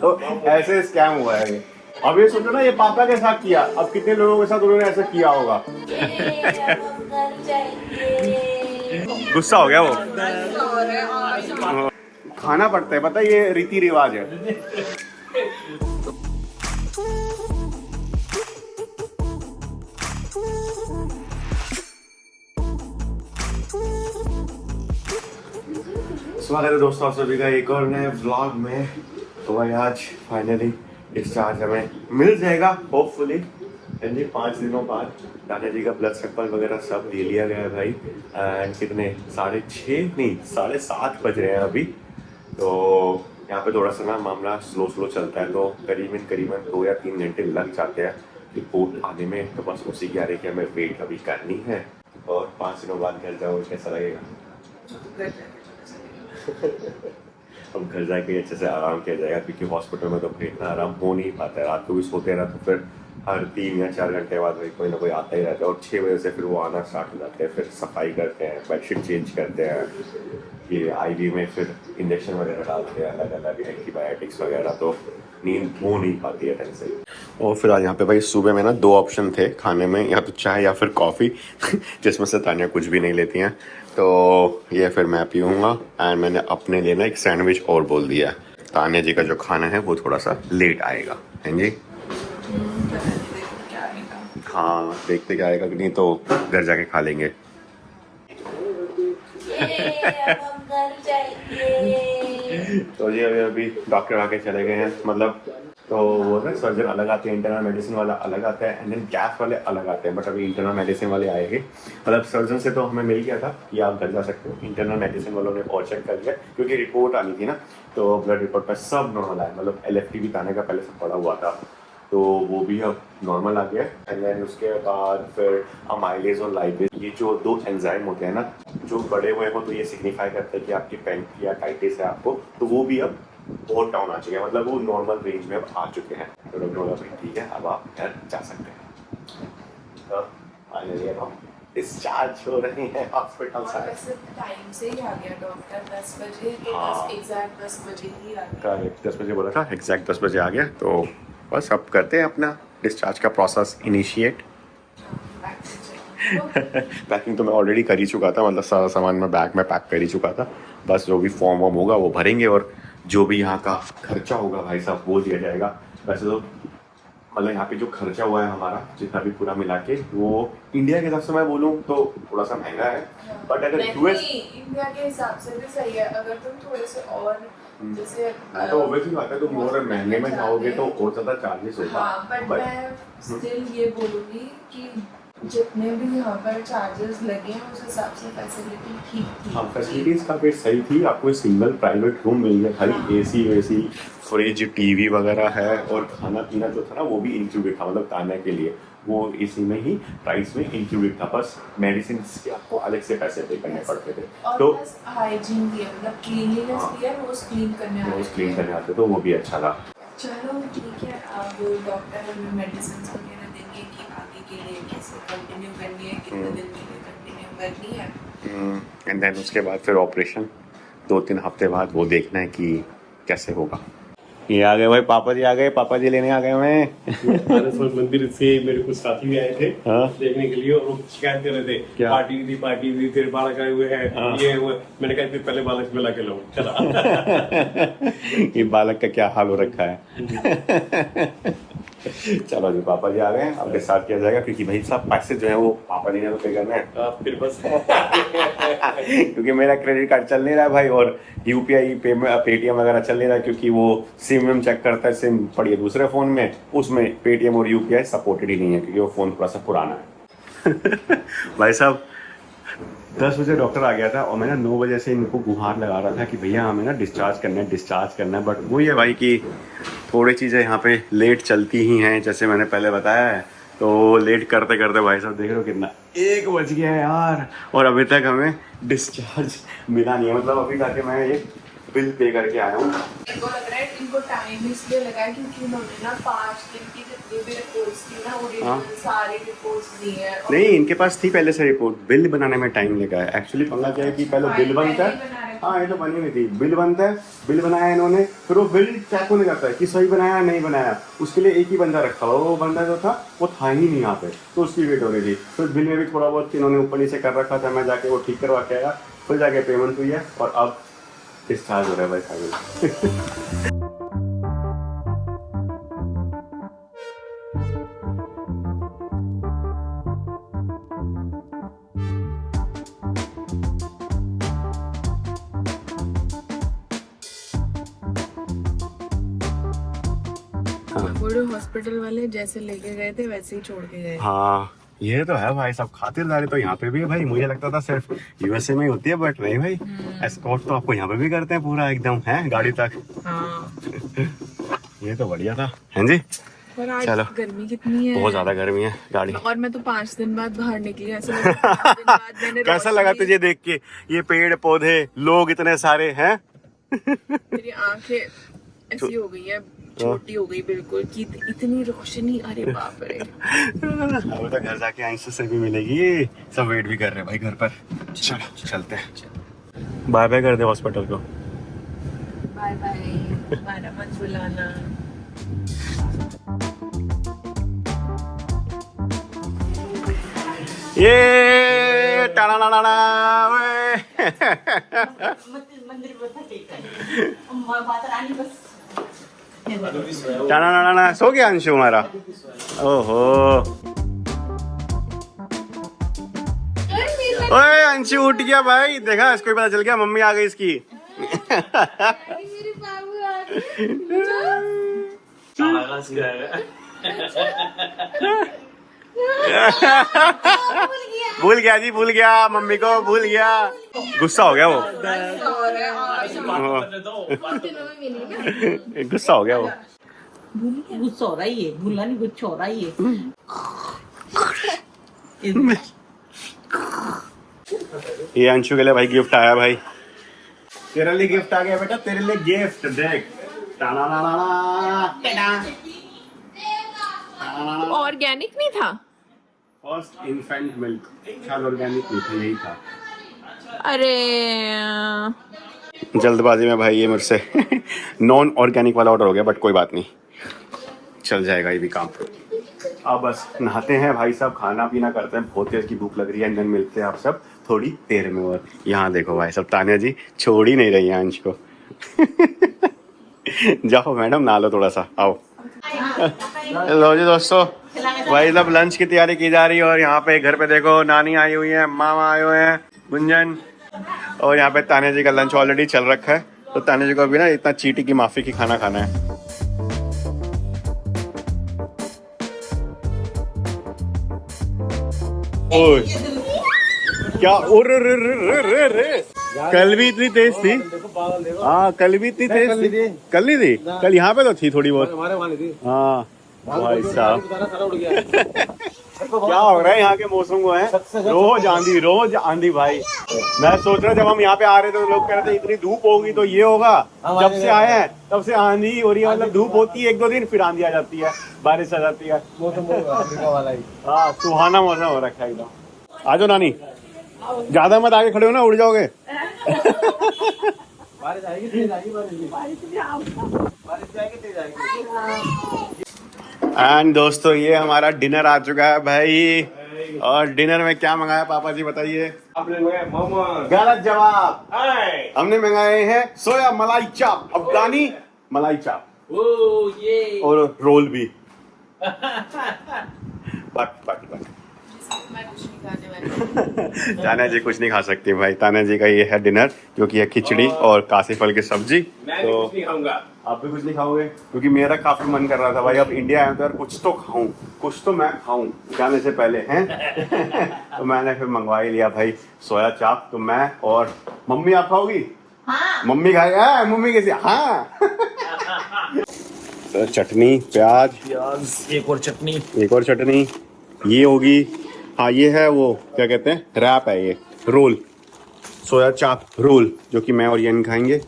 तो ऐसे स्कैम हुआ है ये। अब ये सोचो ना, ये पापा के साथ किया, अब कितने लोगों के साथ उन्होंने ऐसा किया होगा। गुस्सा हो गया वो। खाना पड़ता है, पता है, ये रीति रिवाज है। स्वागत है दोस्तों आप सभी का एक और नए व्लॉग में। तो भाई आज फाइनली डिस्चार्ज हमें मिल जाएगा होपफुली। जी 5 दिनों बाद दादाजी का ब्लड सैंपल वगैरह सब ले लिया गया है भाई। एंड कितने 6:30 नहीं 7:30 बज रहे हैं अभी। तो यहाँ पे थोड़ा सा ना मामला स्लो चलता है, तो करीबन 2 या 3 घंटे लग जाते हैं रिपोर्ट आने में। तो बस उसी की आ रही कि हमें वेट अभी करनी है और 5 दिनों बाद घर जाओ, कैसा लगेगा? अब घर जाके अच्छे से आराम किया जाएगा, क्योंकि हॉस्पिटल में तो फिर इतना आराम हो नहीं पाता है। रात को भी सोते रहा तो फिर हर 3 या 4 घंटे बाद भाई कोई ना कोई आता ही रहता है। और 6 बजे से फिर वो आना स्टार्ट हो जाते हैं, फिर सफाई करते हैं, बेडशीट चेंज करते हैं, ये आईवी में फिर इंजेक्शन वगैरह डालते हैं, अलग अलग एंटीबायोटिक्स वगैरह। तो नींद हो नहीं पाती है ढंग से। और फिर आज यहाँ पे भाई सुबह में ना 2 ऑप्शन थे खाने में, या तो चाय या फिर कॉफ़ी जिसमें से तानिया कुछ भी नहीं लेती हैं। तो ये फिर मैं पीऊँगा। एंड मैंने अपने लिए ना एक सैंडविच और बोल दिया है। तानिया जी का जो खाना है वो थोड़ा सा लेट आएगा, हैं जी? हाँ देखते क्या आएगा कि नहीं, तो घर जाके खा लेंगे। तो जी अभी डॉक्टर आके चले गए हैं, मतलब तो वो ना सर्जन अलग आते हैं, इंटरनल मेडिसिन वाला अलग आता है, एंड देन गैस वाले अलग आते हैं। बट अभी इंटरनल मेडिसिन वाले आएंगे। मतलब सर्जन से तो हमें मिल गया था कि आप घर जा सकते हो, इंटरनल मेडिसिन वालों ने और चेक कर लिया, क्योंकि रिपोर्ट आनी थी ना। तो ब्लड रिपोर्ट पर सब नॉर्मल आया, मतलब LFT भी आने का पहले से पड़ा हुआ था, तो वो भी अब नॉर्मल आ गया। एंड देन उसके बाद फिर अमाइलेज और लाइपेज, ये जो 2 एंजाइम होते हैं ना, जो बड़े हुए हो तो ये सिग्निफाई करता है कि आपकी पैंक्रियाटाइटिस है आपको, तो वो भी अब बहुत डाउन आ चुके हैं, मतलब वो नॉर्मल रेंज में अब आ चुके हैं। तो डॉक्टर बोला भाई ठीक है, अब आप घर जा सकते हैं। तो फाइनली अब हम डिस्चार्ज हो रहे हैं हॉस्पिटल से। टाइम से ही आ गया डॉक्टर 10 बजे, तो बस एग्जैक्ट 10 बजे ही आ गया। करेक्ट 10 बजे बोला था, एग्जैक्ट 10 बजे आ गया। तो बस अब करते हैं अपना डिस्चार्ज का प्रोसेस इनिशिएट। पैकिंग तो मैं ऑलरेडी कर ही चुका था, मतलब सारा सामान मैं बैग में पैक कर ही चुका था। बस जो भी फॉर्म वॉर्म होगा वो भरेंगे, और जो भी यहाँ का खर्चा होगा भाई साहब वो दिया जाएगा। वैसे तो मतलब यहाँ पे जो खर्चा हुआ है हमारा जितना भी पूरा मिला के, वो इंडिया के हिसाब से मैं बोलूँ तो थोड़ा सा महंगा है, बट अगर यूएस इंडिया के हिसाब से भी सही है। अगर तुम थोड़े से और जैसे तो ऑब्वियसली बात है, तुम और महंगे में जाओगे तो और ज़्यादा चार्जेस होगा। हाँ, बट मैं स्टिल ये बोलूँगी कि जितने भी यहाँ पर चार्जेस लगे हैं उस हिसाब से फैसिलिटी ठीक थी। हाँ फैसिलिटीज़ काफ़ी सही थी। आपको सिंगल प्राइवेट रूम मिल गया, खाली AC वेसी, फ्रिज, TV वगैरह है, और खाना पीना जो था ना वो भी इंक्लूडेड था, मतलब तानिया के लिए वो AC में ही प्राइस में इंक्लूडेड था। बस मेडिसिन के आपको अलग से पैसे पे करने पड़ते थे। तो हाइजीन भी है, मतलब क्लीनलीनेस भी है, रोज क्लीन करने आते तो वो भी अच्छा था। चलो ठीक है, अब डॉक्टर हमें मेडिसिन वगैरह देंगे कि आगे के लिए कैसे कंटिन्यू करनी है, कितने दिन के लिए कंटिन्यू करनी है। एंड देन उसके बाद फिर ऑपरेशन 2-3 हफ्ते बाद, वो देखना है कि कैसे होगा। ये आ गए भाई पापा जी, आ गए, पापा जी लेने आ गए हमें। मंदिर से मेरे कुछ साथी भी आए थे देखने के लिए, और वो शिकायत कर रहे थे क्या? पार्टी दी तेरे बालक आए हुए हैं, ये वो। मैंने कहा फिर पहले बालक में ला के लो चला। ये बालक का क्या हाल हो रखा है। चलो जी पापा जी आ गए, अब डिस्चार्ज किया जाएगा, क्योंकि भाई साहब पैसे जो है वो पापा जी ने तो पे करना है। फिर बस क्योंकि मेरा क्रेडिट कार्ड चल नहीं रहा है भाई, और UPI पेटीएम वगैरह चल नहीं रहा है, क्योंकि वो सिम चेक करता है, सिम पड़ी है दूसरे फ़ोन में, उसमें पेटीएम और UPI सपोर्टेड ही नहीं है, क्योंकि वो फ़ोन थोड़ा सा पुराना है। भाई साहब 10 बजे डॉक्टर आ गया था, और मैं ना 9 बजे से इनको गुहार लगा रहा था कि भैया हमें ना डिस्चार्ज करना है। बट वही है भाई कि थोड़ी चीज़ें यहाँ पे लेट चलती ही हैं, जैसे मैंने पहले बताया है। तो लेट करते करते भाई साहब देख रहे हो कितना 1 बज गया है यार, और अभी तक हमें डिस्चार्ज मिला नहीं है। मतलब अभी जाके मैं ये बिल पे करके आया हूँ। इनको लग रहा है इनको टाइम इसलिए लगा है क्योंकि उन्होंने ना 5 दिन की जितनी भी रिपोर्ट्स थी ना, वो सारी रिपोर्ट्स दी है। नहीं इनके पास थी पहले से रिपोर्ट, बिल बनाने में टाइम लगा है। एक्चुअली पंगा क्या है कि पहले बिल बनता है, हाँ ये तो बनी हुई थी, बिल बनता है, बिल बनाया इन्होंने, फिर वो बिल चेक होने करता है कि सही बनाया है नहीं बनाया, उसके लिए एक ही बंदा रखा हुआ, वो बंदा जो था वो था ही नहीं यहाँ पे, तो उसकी वेट हो रही थी। फिर बिल में भी थोड़ा बहुत इन्होंने ऊपर नीचे कर रखा था, मैं जाके वो ठीक करवा के आया, फिर जाके पेमेंट हुई है और अब डिस्चार्ज हो रहा है भाई साहब। बड़े हॉस्पिटल वाले जैसे लेके गए थे वैसे ही छोड़ के गए। हाँ ये तो है भाई साहब, खातिरदारी तो यहाँ पे भी है भाई, मुझे लगता था सिर्फ यूएसए में ही होती है, बट नहीं भाई, एस्कॉर्ट तो आपको यहाँ पे भी करते हैं पूरा एकदम है गाड़ी तक। हाँ। ये तो बढ़िया था, हैं जी। पर आज चलो। गर्मी कितनी है, बहुत ज्यादा गर्मी है गाड़ी। और मैं तो 5 दिन बाद बाहर निकली, ऐसा लगा 5 दिन बाद मैंने कैसा लगा तुझे देख के, ये पेड़ पौधे लोग इतने सारे हैं? मेरी आंखें ऐसी हो गई है, छोटी हो गई बिल्कुल कि इतनी रोशनी, अरे बाप रे। अब तो घर जाके आंसू से भी मिलेगी, सब वेट भी कर रहे हैं भाई घर पर। चलो चलते हैं, बाय बाय कर दे हॉस्पिटल को। बाय बाय, हमारा मत बुलाना। ये टाना ना ना ना वे। टाना ना ना ना, सो गया अंशु हमारा? ओहो, ओए अंशु उठ गया भाई, देखा इसको भी पता चल गया मम्मी आ गई इसकी। भूल गया जी, भूल गया मम्मी को, भूल गया, गुस्सा हो गया वो, गुस्सा हो गया वो, गुस्सा हो रहा ही है, भूलना नहीं, गुस्सा हो रहा ही है। ये अंशु के लिए भाई गिफ्ट आया भाई, तेरे लिए गिफ्ट आ गया बेटा, तेरे लिए गिफ्ट देख। ऑर्गेनिक नहीं था, फर्स्ट इन्फेंट मिल्क, शायद ऑर्गेनिक नहीं था, यही था। अरे जल्दबाजी में भाई ये मुझसे नॉन ऑर्गेनिक वाला ऑर्डर हो गया, बट कोई बात नहीं, चल जाएगा ये भी काम। अब बस नहाते हैं भाई साहब, खाना पीना करते हैं, बहुत तेज की भूख लग रही है, एंड मिलते हैं आप सब थोड़ी देर में। और यहाँ देखो भाई साहब, तान्या जी छोड़ ही नहीं रही है अंश को। जाओ मैडम नहा लो थोड़ा सा, आओ। लो जी दोस्तों, भाई साहब लंच की तैयारी की जा रही है, और यहाँ पे घर पे देखो नानी आई हुई है, मामा आए हुए हैं, गुंजन, और यहाँ पे तान्या जी का लंच ऑलरेडी चल रखा है, तो तान्या जी को अभी ना इतना चीटी की माफी की खाना खाना है। ओए क्या, रे कल भी इतनी तेज थी, हाँ कल भी इतनी तेज थी, कल नहीं थी, कल यहाँ पे तो थी थोड़ी बहुत, हाँ भाई साहब। क्या हो रहा है यहाँ के मौसम को, है रोज आंधी भाई। मैं सोच रहा जब हम यहाँ पे आ रहे थे तो लोग कह रहे थे इतनी धूप होगी तो ये होगा, जब से आए हैं तब से आंधी हो रही है, मतलब धूप होती है 1-2 दिन, फिर आंधी आ जाती है, बारिश आ जाती है, हाँ सुहाना मौसम हो रखा है एकदम। आ जाओ नानी, ज्यादा मत आगे खड़े हो ना, उड़ जाओगे। बारिश आएगी, तेज आएगी, बारिश जाएगी, तेज आएगी। एंड दोस्तों ये हमारा डिनर आ चुका है भाई, और डिनर में क्या मंगाया पापा जी बताइए? गलत जवाब, हमने मंगाए हैं सोया मलाई चाप, अफगानी मलाई चाप, और रोल भी। बट मैं कुछ नहीं खाने वाली। तान्या जी कुछ नहीं खा सकती भाई, तान्या जी का ये है डिनर, जो कि है खिचड़ी और कासी फल की सब्जी। तो कुछ नहीं खाऊंगा, आप भी कुछ नहीं खाओगे? क्योंकि मेरा काफी मन कर रहा था भाई, अब इंडिया आया तो यार कुछ तो खाऊं, कुछ तो मैं खाऊं जाने से पहले हैं। तो मैंने फिर मंगवा ही लिया भाई सोया चाप। तो मैं और मम्मी, आप खाओगी? हाँ। मम्मी खाएगा, मम्मी कैसे? हाँ। तो चटनी, प्याज, एक और चटनी, ये होगी। हाँ ये है वो क्या कहते हैं, रैप है ये, रोल, सोया चाप रोल, जो कि मैं और ये खाएंगे।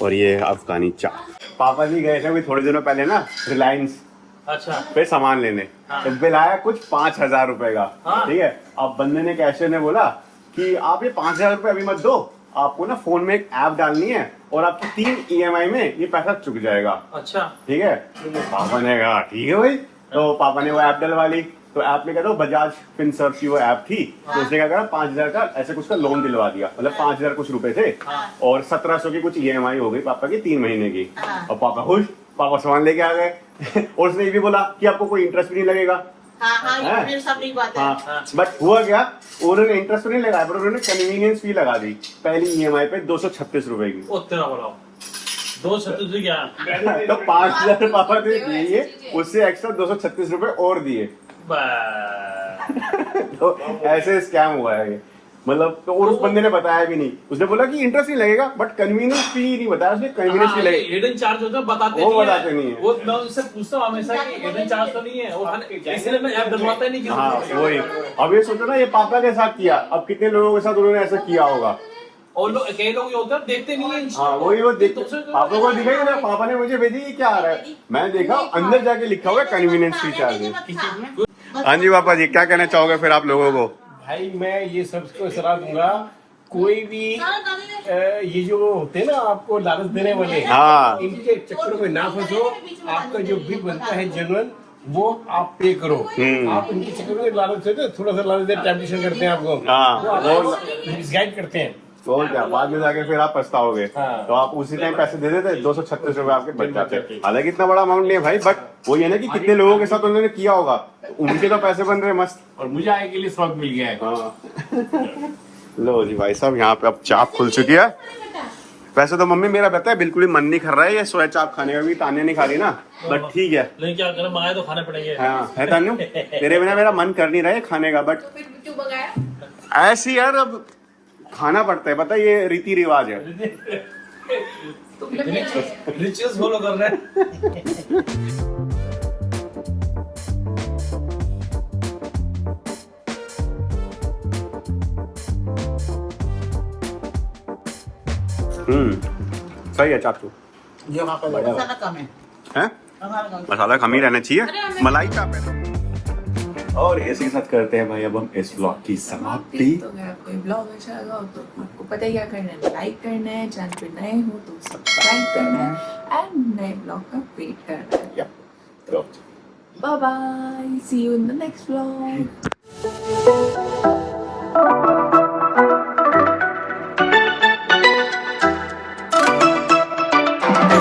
और ये अफगानी चाप। पापा जी गए थे अभी थोड़े दिनों पहले ना रिलायंस, अच्छा, पे सामान लेने, तो बिल आया कुछ 5,000 रुपए का। ठीक है, अब बंदे ने कैशियर ने बोला कि आप ये 5,000 रुपए अभी मत दो, आपको ना फोन में एक ऐप डालनी है और आपकी 3 EMI में ये पैसा चुक जाएगा। अच्छा ठीक है, पापा ने कहा ठीक है भाई, तो पापा ने वो ऐप डलवा ली। तो ऐप में क्या था, बजाज फिनसर्व की वो ऐप थी, तो उसने क्या करा 5,000 का ऐसे कुछ का लोन दिलवा दिया, मतलब 5,000 कुछ रुपए थे और 1700 की कुछ EMI हो गई पापा की 3 महीने की। और पापा खुश, पापा सामान लेके आ गए और उसने ये भी बोला कि आपको कोई इंटरेस्ट भी नहीं लगेगा। हाँ, ये सब नहीं बात है। हाँ, बट हुआ क्या, उन्होंने इंटरेस्ट तो नहीं लगाया पर उन्होंने कन्वीनियंस फी लगा दी पहली EMI पे 236 रुपए की। ओ तेरा बोला 236 क्या तो 5,000 पापा ने दिए, उससे एक्स्ट्रा 236 रुपए और दिए। तो ऐसे स्कैम हुआ है ये, मतलब। तो और उस बंदे ने बताया भी नहीं, उसने बोला कि इंटरेस्ट नहीं लगेगा बट कन्वीनियंस फी नहीं बताया उसने, कन्वीनियंस फी लगेगा। हिडन चार्ज होता है, बताते वो नहीं बताते नहीं है। वो मैं उससे पूछता हूँ हमेशा कि हिडन चार्ज तो नहीं है, और इसलिए मैं ऐप डलवाता ही नहीं हाँ किसी को। वही, अब ये सोचो ना ये पापा के साथ किया, अब कितने लोगों के साथ उन्होंने ऐसा किया होगा। और लोग कई लोग ये होते हैं देखते नहीं है। हाँ वही, वो देख पापा को दिखाई ना, पापा ने मुझे भेजी ये क्या आ रहा है, मैं देखा अंदर जाके लिखा हुआ है कन्वीनियंस फी चार्ज। हाँ जी पापा जी, क्या कहना चाहोगे फिर आप लोगों को? भाई मैं ये सबको सलाह दूंगा, कोई भी ये जो होते हैं ना आपको लालच देने वाले, हाँ। इनके चक्करों में ना फंसो। आपका जो बिल बनता है जेन्युइन वो आप पे करो। आप इनके चक्कर में लालच देते, थोड़ा सा लालच देते, टेम्पटेशन करते हैं आपको, हाँ, वो मिसगाइड करते हैं। तो क्या बाद में जाके फिर आप पछताओगे। हाँ। तो आप उसी टाइम पैसे दे देते, 236 रुपए आपके बच जाते। हालांकि इतना बड़ा अमाउंट नहीं है भाई, बट वो ये ना कि कितने लोगों के साथ उन्होंने किया होगा, तो उनके तो पैसे बन रहे मस्त। और मुझे आगे के लिए सबक मिल गया है। हाँ। लो जी भाई साहब, यहाँ पे अब चाप खुल चुकी है। वैसे तो मम्मी मेरा पता है बिल्कुल ही मन नहीं कर रहा है ये सोया चाप खाने का, भी तान्या नहीं खा रही ना, बट ठीक है। लेकिन क्या करें, मंगाए तो खाने पड़ेंगे। हाँ है तान्यू, तेरे बिना मेरा मन कर नहीं रहा है खाने का, बट तो फिर क्यों मंगाया? ऐसी यार अब खाना पड़ता है, पता है ये रीति रिवाज है। रिचुअल्स फॉलो कर रहे हैं। सही है चाचू, ये वहाँ पर मसाला कम है। हैं? मसाला कम। मसाला कम ही रहना चाहिए, मलाई चाप है। और इसी के साथ करते हैं भाई अब हम इस व्लॉग की समाप्ति। तो अगर आपको ये ब्लॉग अच्छा लगा हो तो आपको पता ही क्या करना है, लाइक करना है, चैनल पे नए हो तो सब्सक्राइब करना है एंड नए ब्लॉग का वेट करना है। तो bye bye, see you in the next blog.